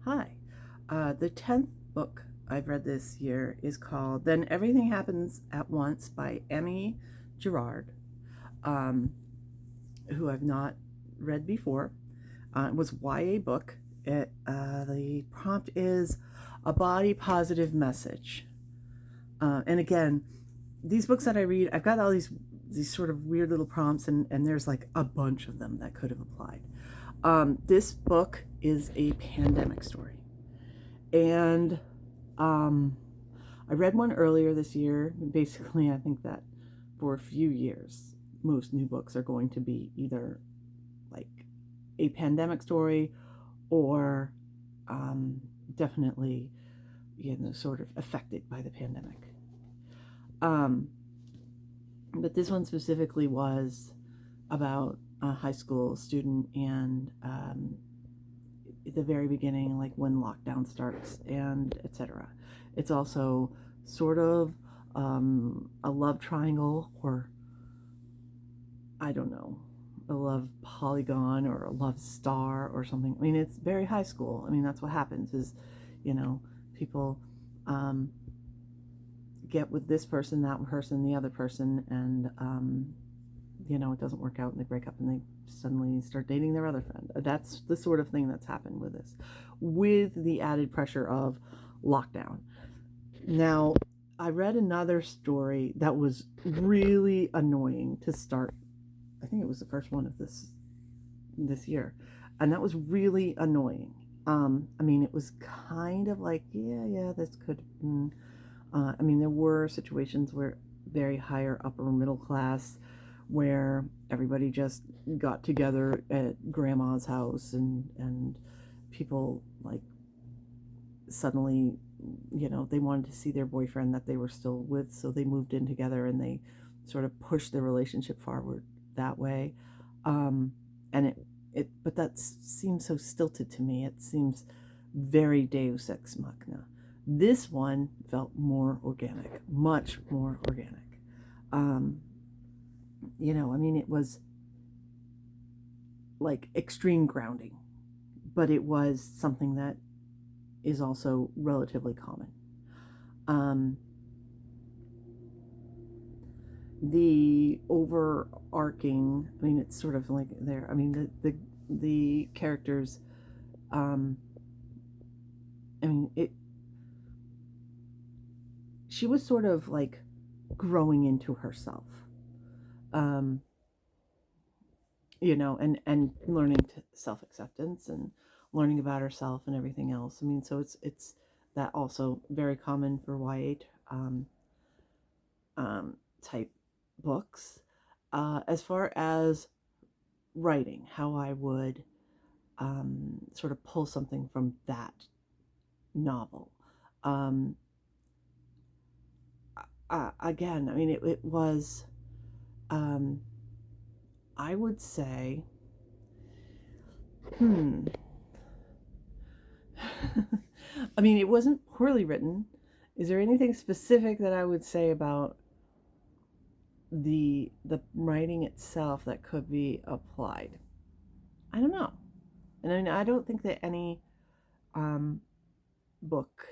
Hi. The 10th book I've read this year is called Then Everything Happens at Once by Emmy Gerard, um, who I've not read before. It was YA book. The prompt is a body positive message. And again, these books that I read, I've got all these sort of weird little prompts, and there's like a bunch of them that could have applied. This book is a pandemic story. And um, I read one earlier this year. Basically, I think that for a few years, most new books are going to be either like a pandemic story or um, definitely, sort of affected by the pandemic. Um, but this one specifically was about a high school student and at the very beginning, like when lockdown starts and etc. It's also sort of a love triangle, or I don't know, a love polygon or a love star or something. I mean, it's very high school. I mean, that's what happens is, you know, people um, get with this person, that person, the other person, and it doesn't work out and they break up and they suddenly start dating their other friend. That's the sort of thing that's happened with this, with the added pressure of lockdown. Now, I read another story that was really annoying to start. I think it was the first one of this year, and that was really annoying. I mean, it was kind of like, yeah, this could. I mean, there were situations where very higher upper middle class, where everybody just got together at grandma's house, and people like suddenly, they wanted to see their boyfriend that they were still with, so they moved in together and they sort of pushed their relationship forward that way. And but that seems so stilted to me. It seems very Deus Ex Machina. This one felt more organic, much more organic. Um, I mean, it was like extreme grounding, but it was something that is also relatively common. Um, the overarching, I mean, it's sort of like there. I mean, the characters. Um, I mean, it. She was sort of like growing into herself. Um, and learning self acceptance and learning about herself and everything else. I mean, so it's that also very common for YA type books. As far as writing, how I would sort of pull something from that novel. Um, Again, I mean, it was, um, I would say, hmm. I mean, it wasn't poorly written. Is there anything specific that I would say about the writing itself that could be applied? I don't know. And I mean, I don't think that any um, book,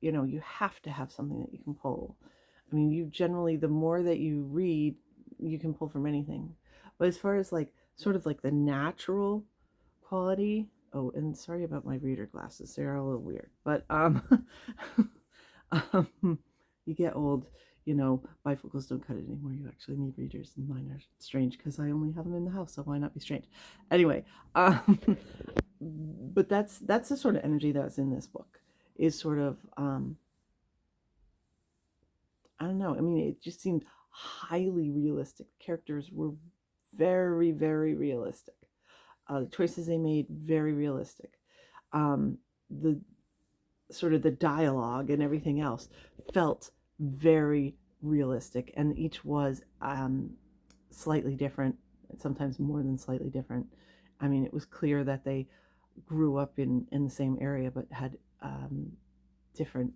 you have to have something that you can pull. I mean, you generally, the more that you read, you can pull from anything. But as far as like, sort of like the natural quality, oh, and sorry about my reader glasses, they're a little weird. But you get old, bifocals don't cut it anymore. You actually need readers, and mine are strange because I only have them in the house, so why not be strange? Anyway, but that's the sort of energy that's in this book. Is sort of I don't know. I mean, it just seemed highly realistic. The characters were very, very realistic. The choices they made, very realistic. The sort of the dialogue and everything else felt very realistic, and each was slightly different, sometimes more than slightly different. I mean, it was clear that they grew up in the same area but had different,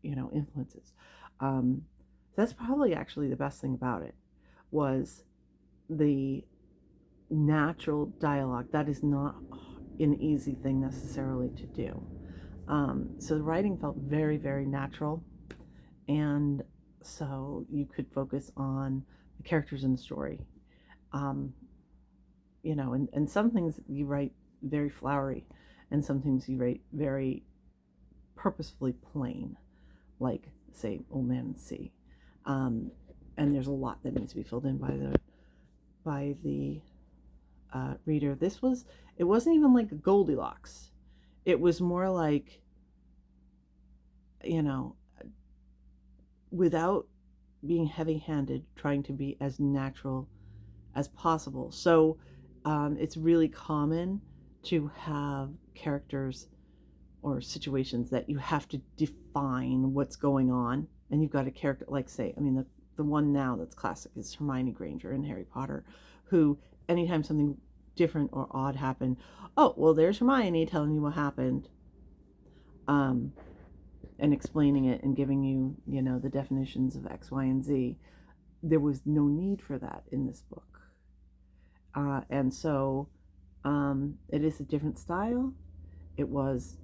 influences. Um, that's probably actually the best thing about it was the natural dialogue. That is not an easy thing necessarily to do. So the writing felt very, very natural, and so you could focus on the characters in the story. Um, and some things you write very flowery, and some things you write very purposefully plain, like, say, Old Man and Sea. Um, and there's a lot that needs to be filled in by the reader. It wasn't even like Goldilocks. It was more like, you know, without being heavy-handed, trying to be as natural as possible. So it's really common to have characters or situations that you have to define what's going on, and you've got a character like, say, I mean, the one now that's classic is Hermione Granger in Harry Potter, who anytime something different or odd happened, oh well, there's Hermione telling you what happened, um, and explaining it and giving you, the definitions of X, Y, and Z. There was no need for that in this book, and so it is a different style. It was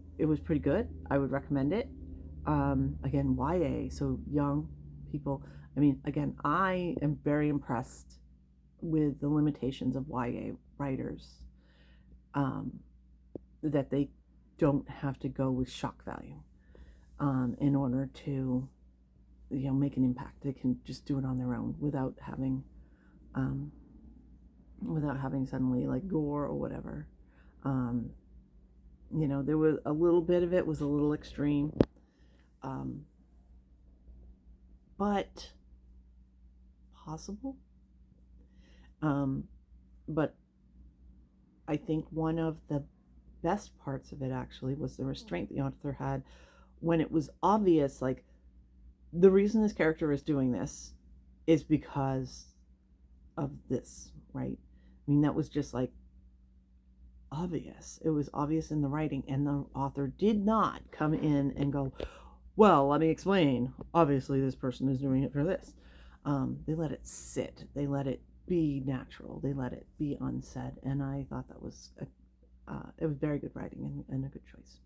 pretty good. I would recommend it. Again, YA, so young people. I mean, again, I am very impressed with the limitations of YA writers, um, that they don't have to go with shock value in order to, make an impact. They can just do it on their own um, without having suddenly like gore or whatever. Um, there was a little bit of it was a little extreme, um, but possible. Um, but I think one of the best parts of it actually was the restraint the author had when it was obvious, like, the reason this character is doing this is because of this, right? I mean, that was just like obvious. It was obvious in the writing, and the author did not come in and go, well, let me explain. Obviously, this person is doing it for this. They let it sit. They let it be natural. They let it be unsaid, and I thought that was it was very good writing and a good choice.